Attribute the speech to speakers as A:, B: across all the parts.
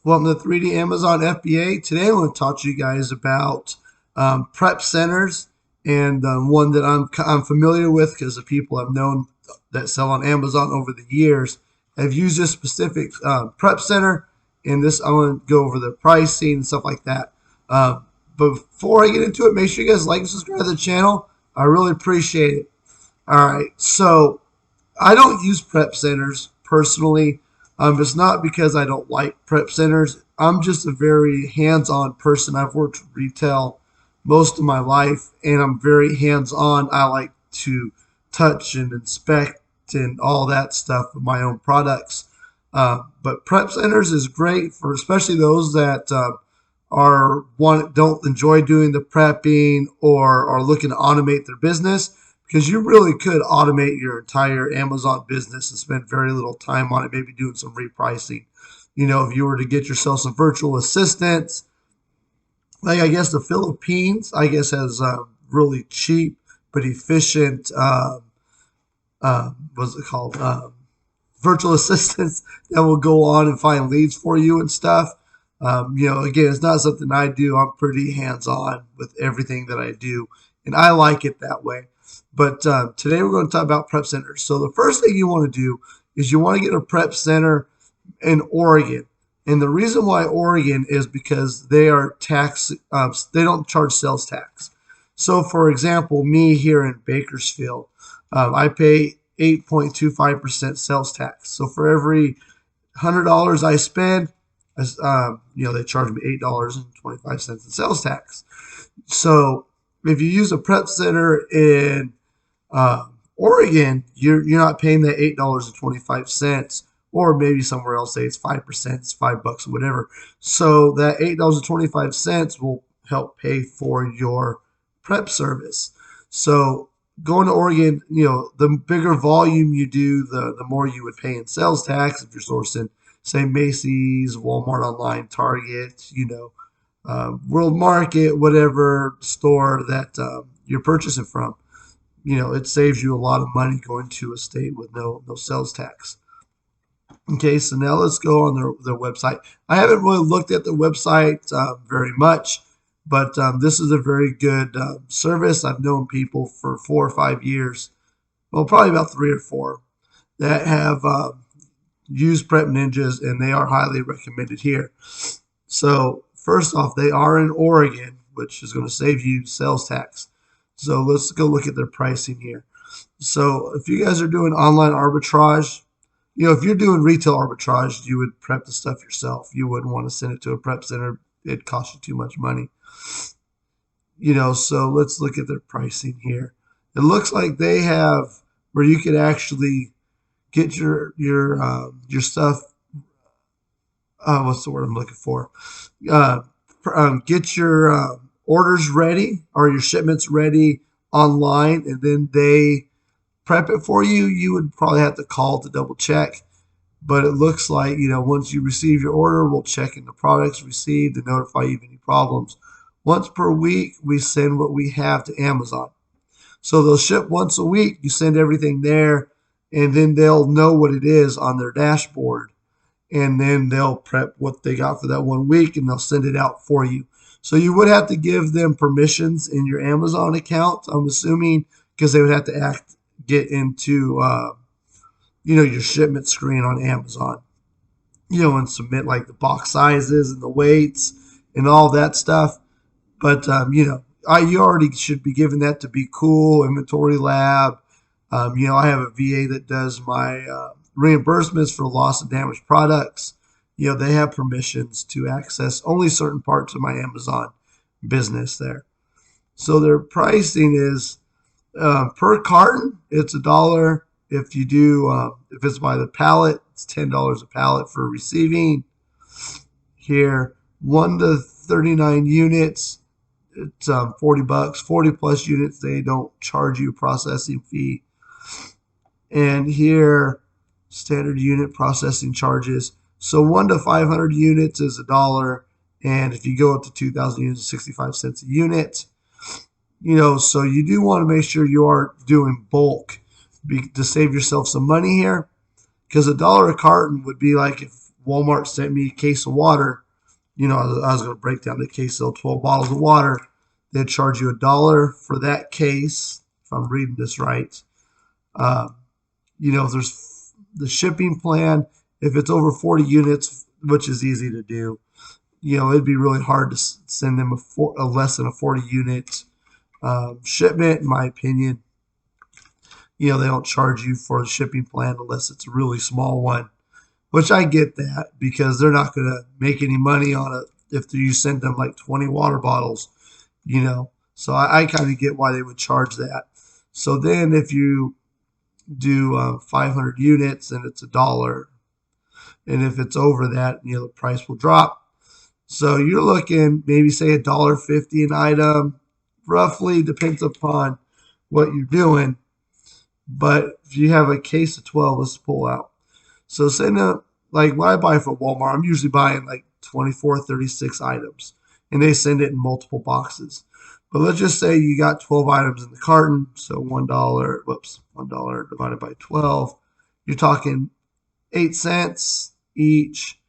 A: Welcome to 3D Amazon FBA. Today I'm going to talk to you guys about prep centers, and one that I'm familiar with because the people I've known that sell on Amazon over the years have used this specific prep center. And this I want to go over the pricing and stuff like that. Before I get into it, make sure you guys like and subscribe to the channel. I really appreciate it. All right, so I don't use prep centers personally. It's not because I don't like prep centers. I'm just a very hands-on person. I've worked retail most of my life, and I'm very hands-on. I like to touch and inspect and all that stuff with my own products. But prep centers is great for especially those that don't enjoy doing the prepping or are looking to automate their business, because you really could automate your entire Amazon business and spend very little time on it, maybe doing some repricing. If you were to get yourself some virtual assistants, like I guess the Philippines, I guess has really cheap but efficient, what's it called, virtual assistants that will go on and find leads for you and stuff. Again, it's not something I do. I'm pretty hands-on with everything that I do, and I like it that way. But today we're going to talk about prep centers. So the first thing you want to do is you want to get a prep center in Oregon. And the reason why Oregon is because they are they don't charge sales tax. So for example, me here in Bakersfield, I pay 8.25% sales tax. So for every $100 I spend, they charge me $8.25 in sales tax. So if you use a prep center in Oregon, you're not paying that $8.25, or maybe somewhere else say it's 5%, it's $5 or whatever. So that $8.25 will help pay for your prep service. So going to Oregon, the bigger volume you do, the more you would pay in sales tax if you're sourcing, say, Macy's, Walmart online, Target, World Market, whatever store that you're purchasing from. It saves you a lot of money going to a state with no sales tax. Okay, so now let's go on their website. I haven't really looked at the website very much, but this is a very good service. I've known people for 4 or 5 years, well, probably about 3 or 4, that have used Prep Ninjas, and they are highly recommended here. So first off, they are in Oregon, which is going to save you sales tax. So let's go look at their pricing here. So if you guys are doing online arbitrage, if you're doing retail arbitrage, you would prep the stuff yourself. You wouldn't want to send it to a prep center. It'd cost you too much money. So let's look at their pricing here. It looks like they have where you could actually get your stuff. What's the word I'm looking for? Get your orders ready or your shipments ready online, and then they prep it for you. You would probably have to call to double check, but it looks like once you receive your order, we'll check in the products received and notify you of any problems. Once per week, we send what we have to Amazon. So they'll ship once a week. You send everything there, and then they'll know what it is on their dashboard, and then they'll prep what they got for that 1 week, and they'll send it out for you. So you would have to give them permissions in your Amazon account, I'm assuming, because they would have to get into your shipment screen on Amazon, and submit like the box sizes and the weights and all that stuff. But you already should be given that to Be Cool, Inventory Lab. I have a VA that does my reimbursements for lost and damaged products. They have permissions to access only certain parts of my Amazon business there. So their pricing is per carton, it's $1. If you do, if it's by the pallet, it's $10 a pallet for receiving. Here, 1 to 39 units, it's $40. 40 plus units, they don't charge you a processing fee. And here, standard unit processing charges. So 1 to 500 units is $1, and if you go up to 2,000 units, 65 cents a unit. So you do want to make sure you are doing bulk to save yourself some money here, because $1 a carton would be like if Walmart sent me a case of water, I was going to break down the case of 12 bottles of water. They'd charge you $1 for that case, if I'm reading this right. Uh, if there's the shipping plan, if it's over 40 units, which is easy to do, it'd be really hard to send them a less than a 40 unit shipment, in my opinion. They don't charge you for the shipping plan unless it's a really small one, which I get that because they're not going to make any money on it if you send them like 20 water bottles, So I kind of get why they would charge that. So then if you do 500 units and it's $1, and if it's over that, the price will drop. So you're looking maybe say $1.50 an item, roughly, depends upon what you're doing. But if you have a case of 12, let's pull out. So say like when I buy from Walmart, I'm usually buying like 24, 36 items, and they send it in multiple boxes. But let's just say you got 12 items in the carton, so $1 divided by 12, you're talking 8 cents each.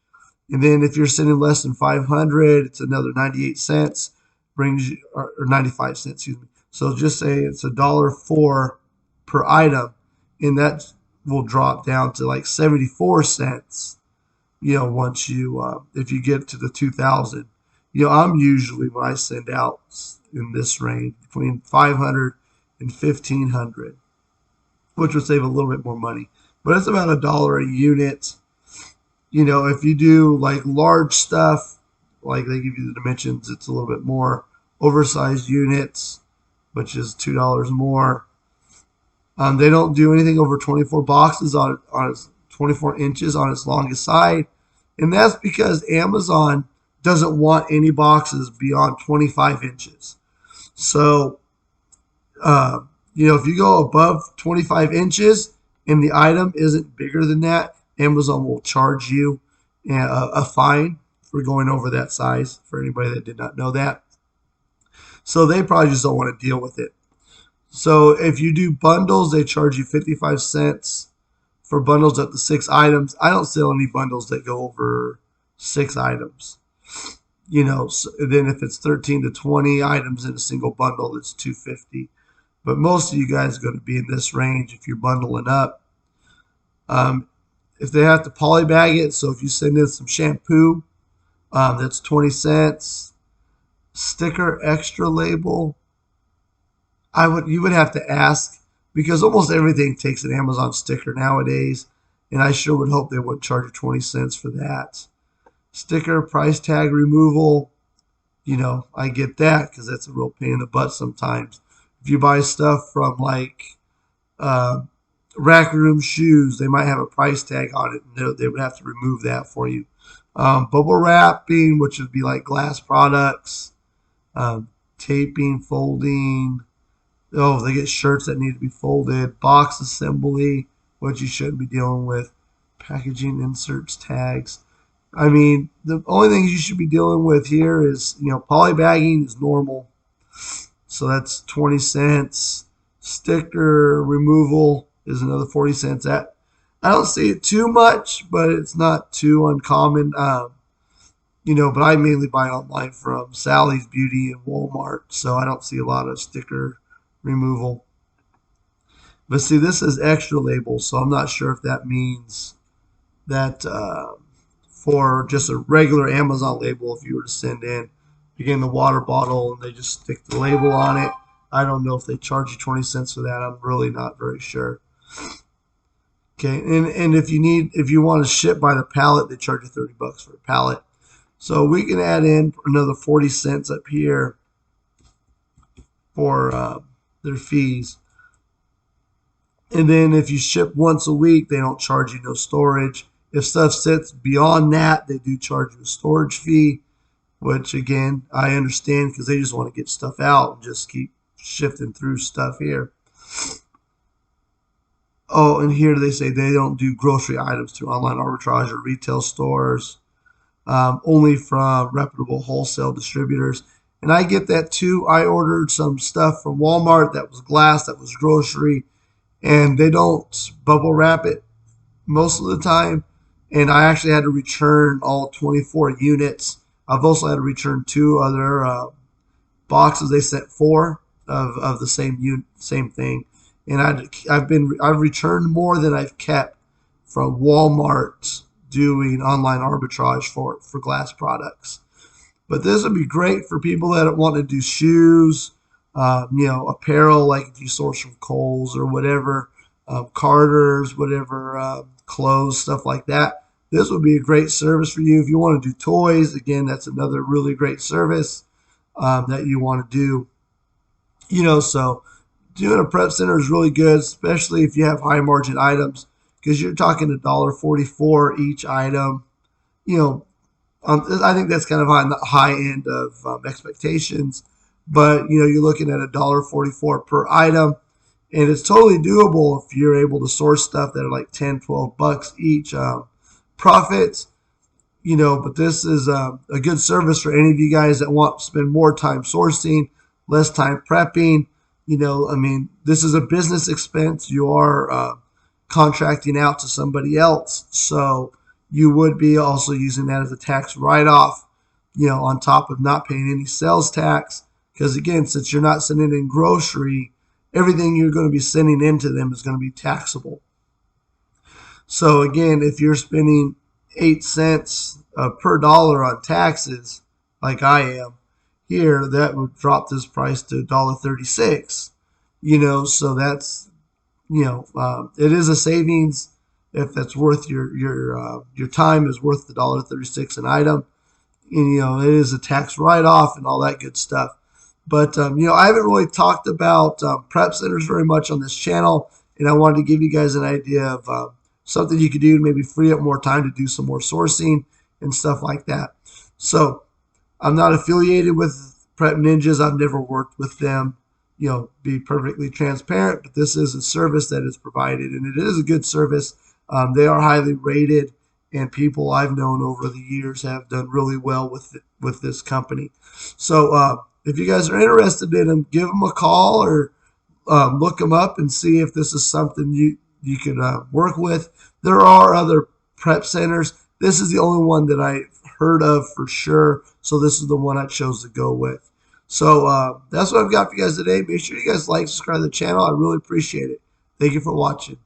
A: And then if you're sending less than 500, it's another 98 cents, brings you, or 95 cents, excuse me. So just say it's $1.04 per item, and that will drop down to like 74 cents, once if you get to the 2000. I'm usually, when I send out in this range, between 500 and 1500, which would save a little bit more money. But it's about $1 a unit. If you do like large stuff, like they give you the dimensions, it's a little bit more. Oversized units, which is $2 more. They don't do anything over 24 boxes on its 24 inches on its longest side. And that's because Amazon doesn't want any boxes beyond 25 inches. So, if you go above 25 inches and the item isn't bigger than that, Amazon will charge you a fine for going over that size, for anybody that did not know that. So they probably just don't want to deal with it. So if you do bundles, they charge you 55 cents for bundles up to 6 items. I don't sell any bundles that go over 6 items. So then if it's 13 to 20 items in a single bundle, it's $2.50. But most of you guys are going to be in this range if you're bundling up. If they have to polybag it, so if you send in some shampoo, that's 20 cents. Sticker extra label, you would have to ask, because almost everything takes an Amazon sticker nowadays, and I sure would hope they wouldn't charge you 20 cents for that. Sticker price tag removal, I get that because that's a real pain in the butt sometimes. If you buy stuff from like Rack Room Shoes, they might have a price tag on it, and they would have to remove that for you. Bubble wrapping, which would be like glass products, taping, folding. Oh, they get shirts that need to be folded, box assembly, which you shouldn't be dealing with, packaging, inserts, tags. I mean, the only things you should be dealing with here is, polybagging is normal. So that's 20 cents. Sticker removal is another 40 cents. I don't see it too much, but it's not too uncommon. But I mainly buy online from Sally's Beauty and Walmart, so I don't see a lot of sticker removal. But see, this is extra label, so I'm not sure if that means that for just a regular Amazon label, if you were to send in, again, the water bottle and they just stick the label on it, I don't know if they charge you 20 cents for that. I'm really not very sure. Okay, and if you want to ship by the pallet, they charge you $30 for a pallet. So we can add in another 40 cents up here for their fees. And then if you ship once a week, they don't charge you no storage. If stuff sits beyond that, they do charge you a storage fee, which again, I understand because they just want to get stuff out and just keep shifting through stuff here. Oh, and here they say they don't do grocery items through online arbitrage or retail stores, only from reputable wholesale distributors. And I get that too. I ordered some stuff from Walmart that was glass, that was grocery, and they don't bubble wrap it most of the time. and I actually had to return all 24 units. I've also had to return two other boxes. They sent four of the same thing, and I've returned more than I've kept from Walmart doing online arbitrage for glass products. But this would be great for people that want to do shoes, apparel, like if you source from Kohl's or whatever, Carter's, whatever, clothes, stuff like that. This would be a great service for you. If you want to do toys, again, that's another really great service that you want to do. So doing a prep center is really good, especially if you have high margin items, because you're talking $1.44 each item. You know, I think that's kind of on the high end of expectations, but you're looking at $1.44 per item, and it's totally doable if you're able to source stuff that are like 10, $12 each profits. But this is a good service for any of you guys that want to spend more time sourcing, less time prepping. This is a business expense. You are contracting out to somebody else, so you would be also using that as a tax write-off, on top of not paying any sales tax. Because again, since you're not sending in grocery, everything you're going to be sending into them is going to be taxable. So again, if you're spending 8 cents per dollar on taxes, like I am here, that would drop this price to $1.36. So that's it is a savings if that's worth your time is worth the $1.36 an item, and it is a tax write-off and all that good stuff. But I haven't really talked about prep centers very much on this channel, and I wanted to give you guys an idea of something you could do to maybe free up more time to do some more sourcing and stuff like that. So I'm not affiliated with Prep Ninjas. I've never worked with them. Be perfectly transparent, but this is a service that is provided, and it is a good service. They are highly rated, and people I've known over the years have done really well with this company. So if you guys are interested in them, give them a call or look them up and see if this is something you can work with. There are other prep centers. This is the only one that I've heard of for sure, so this is the one I chose to go with. So that's what I've got for you guys today. Make sure you guys like, subscribe to the channel. I really appreciate it. Thank you for watching.